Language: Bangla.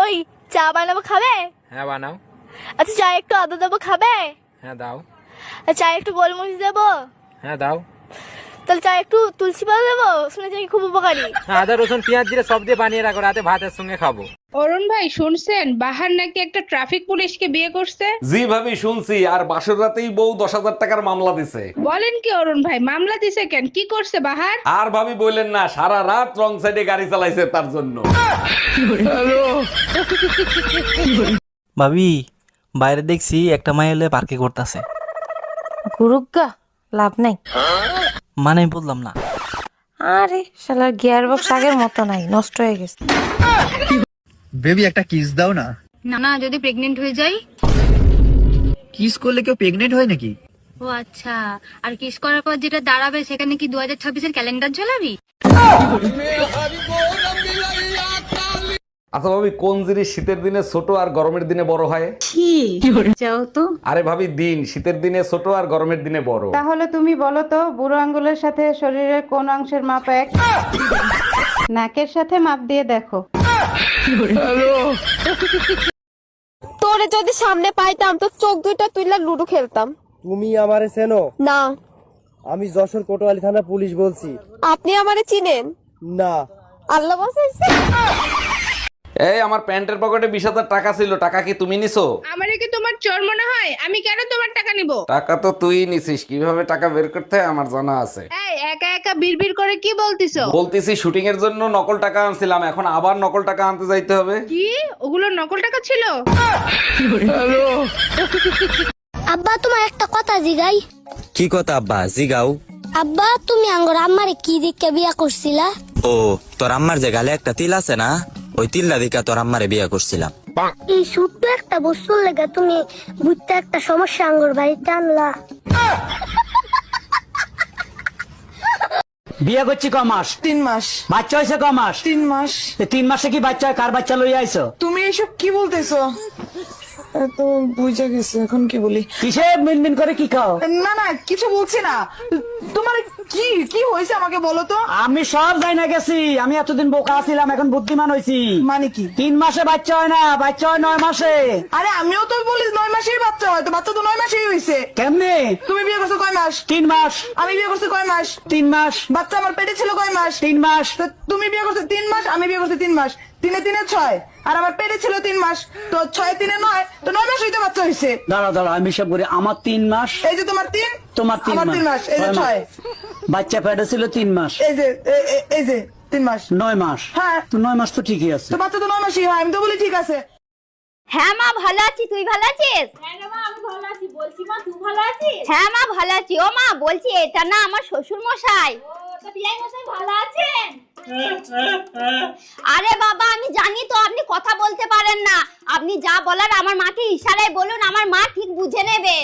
ওই চা বানাবো, খাবে? হ্যাঁ বানাও। আচ্ছা চা একটু আদা দেবো, খাবে? হ্যাঁ দাও। চা একটু গোলমরিচ দেবো? হ্যাঁ দাও। তাহলে চা একটু তুলসী পাতা দেবো? শুনেছি খুব উপকারী। আদা রসুন পেঁয়াজ দিয়ে সব দিয়ে বানিয়ে রাখো, রাতে ভাতের সঙ্গে খাবো। অরুণ ভাই শুনছেন, বাহার নাকি একটা ট্রাফিক পুলিশকে বিয়ে করছে? জি ভাবি শুনছি, আর বাসর রাতেই বউ 10,000 টাকার মামলা দিছে। বলেন কি অরুণ ভাই, মামলা দিছে কেন? কি করছে বাহার? আর ভাবি বললেন না, সারা রাত রং সাইডে গাড়ি চালাইছে তার জন্য। ভাবি বাইরে দেখছি একটা মাই এলে পার্কে করতেছে। গুরুগা লাভ নাই। মানে আমি বললাম না। আরে শালার গিয়ার বক্স আগের মতো নাই, নষ্ট হয়ে গেছে। বেবি একটা কিস দাও না। না না, যদি প্রেগনেন্ট হয়ে যাই? কিস করলে কেউ প্রেগনেন্ট হয় নাকি? ও আচ্ছা, আর কিস করার পর যেটা দাঁড়াবে সেখানে কি 2026-এর ক্যালেন্ডার ঝোলাবি? আচ্ছা ভাবি, কোন জিনিস শীতের দিনে ছোট আর গরমের দিনে বড় হয়? যাও তো। আরে ভাবি, দিন শীতের দিনে ছোট আর গরমের দিনে বড়। তাহলে তুমি বলো তো, বুড়ো আঙ্গুলের সাথে শরীরের কোন অংশের মাপ এক? নাকের সাথে মাপ দিয়ে দেখো। তোরে যদি সামনে পাইতাম তো চোখ দুইটা তুইলা লুডো খেলতাম। তুমি আমারে চেনো? না। আমি যশোর কোতোয়ালি থানা পুলিশ বলছি। আপনি আমারে চিনেন? না। আল্লাহ বাঁচাইছে। এই আমার প্যান্টের পকেটে 20,000 টাকা ছিল, টাকা কি তুমি নিছো? আমারে কি তোমার চোর মনে হয়? আমি কেন তোমার টাকা নিব? টাকা তো তুই নিছিস, কিভাবে টাকা বের করতে হয় আমার জানা আছে। এই একা একা বিড়বিড় করে কি বলতিছো? বলতেছি শুটিং এর জন্য নকল টাকা আনছিলাম, এখন আবার নকল টাকা আনতে যাইতে হবে। কি ওগুলো নকল টাকা ছিল? আব্বা তোমার একটা কথা জিগাই। কি কথা আব্বা? জিগাও। আব্বা তুমি আঙ্গর আম্মারে কি দিকে বিয়া করছিলা? ও তোর আম্মার যে গালে একটা তিল আছে না, ওই তিল্লা দিকা তোর আম্মারে বিয়া করছিলাম। এই ছোট্ট একটা বস্তুর লেগে তুমি বুঝতে একটা সমস্যা আঙ্গর বাড়িতে আনলা। বিয়ে করছি ক মাস? 3 মাস। বাচ্চা হয়েছে ক মাস? 3 মাস। 3 মাসে কি বাচ্চা হয়? কার বাচ্চা লইয়া আইছো? তুমি এসব কি বলতেছো? তো বুঝে গেছে, এখন কি বলি? কিসে মিনমিন করে কি খাও? না না কিছু বলছি না। তোমার কি কি হয়েছে আমাকে বলো তো। আমি সব যাই না গেছি, আমি এতদিন বোকা ছিলাম, এখন বুদ্ধিমান হয়েছি। মানে কি? 3 মাসে বাচ্চা হয় না, বাচ্চা হয় 9 মাসে। আরে আমিও তো বলি 9 মাসেই বাচ্চা হয়, তো বাচ্চা তো 9 মাসেই হয়েছে। কেমনে? তুমি বিয়ে করছো কয় মাস? 3 মাস। আমি বিয়ে করছি কয় মাস? 3 মাস। বাচ্চা আমার পেটে ছিল কয় মাস? 3 মাস। তো তুমি বিয়ে করছো 3 মাস, আমি বিয়ে করছি 3 মাস। 3 এ 3 এ 6, আর আমার পেটে ছিল 3 মাস, তো 6 এ 3 এ 9, তো 9 মাস হইতে বাচ্চা হয়েছে। দাঁড়া দাঁড়া, আমি সব করি। আমার 3 মাস। এই যে তোমার 3, তোমার 3 আমার 3 মাস, এই যে 6। বাচ্চা পেটে ছিল 3 মাস। এই যে এই যে 3 মাস। 9 মাস। হ্যাঁ। তো 9 মাস তো ঠিকই আছে। তো বাচ্চা তো 9 মাসই হয়, আমি তো বলি ঠিক আছে। হ্যাঁ মা ভালো আছি, তুই ভালো আছিস? হ্যাঁ মা আমি ভালো আছি, বলছি মা তুই ভালো আছিস? হ্যাঁ মা ভালো আছি। ও মা বলছি এটা না আমার শ্বশুর মশাই। তো বিয়াই মশাই ভালো আছেন? আরে বাবা আমি জানি তো আপনি কথা বলতে পারেন না, আপনি যা বলার আমার মাকে ইশারায় বলুন, আমার মা ঠিক বুঝে নেবে।